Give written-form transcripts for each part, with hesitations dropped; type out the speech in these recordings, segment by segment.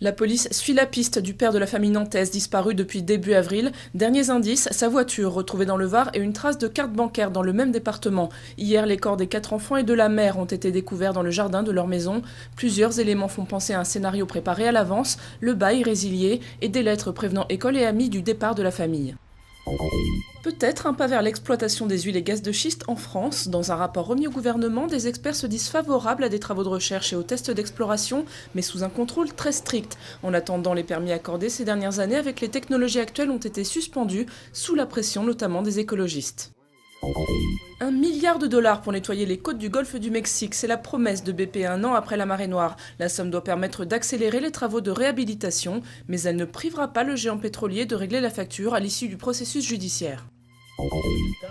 La police suit la piste du père de la famille nantaise disparu depuis début avril. Derniers indices, sa voiture retrouvée dans le Var et une trace de carte bancaire dans le même département. Hier, les corps des 4 enfants et de la mère ont été découverts dans le jardin de leur maison. Plusieurs éléments font penser à un scénario préparé à l'avance, le bail résilié et des lettres prévenant école et amis du départ de la famille. Peut-être un pas vers l'exploitation des huiles et gaz de schiste en France. Dans un rapport remis au gouvernement, des experts se disent favorables à des travaux de recherche et aux tests d'exploration, mais sous un contrôle très strict. En attendant, les permis accordés ces dernières années avec les technologies actuelles ont été suspendus, sous la pression notamment des écologistes. 1 milliard de dollars pour nettoyer les côtes du golfe du Mexique, c'est la promesse de BP un an après la marée noire. La somme doit permettre d'accélérer les travaux de réhabilitation, mais elle ne privera pas le géant pétrolier de régler la facture à l'issue du processus judiciaire.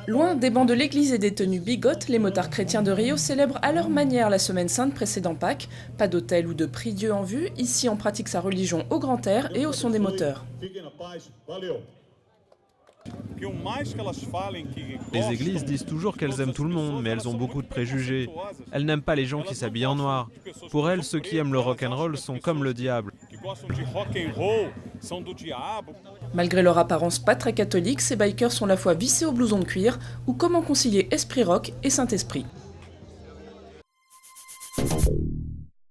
Loin des bancs de l'église et des tenues bigotes, les motards chrétiens de Rio célèbrent à leur manière la semaine sainte précédant Pâques. Pas d'autel ou de prie-dieu en vue, ici on pratique sa religion au grand air et au son des moteurs. Les églises disent toujours qu'elles aiment tout le monde, mais elles ont beaucoup de préjugés. Elles n'aiment pas les gens qui s'habillent en noir. Pour elles, ceux qui aiment le rock'n'roll sont comme le diable. Malgré leur apparence pas très catholique, ces bikers sont à la fois vissés au blouson de cuir ou comment concilier esprit rock et Saint-Esprit.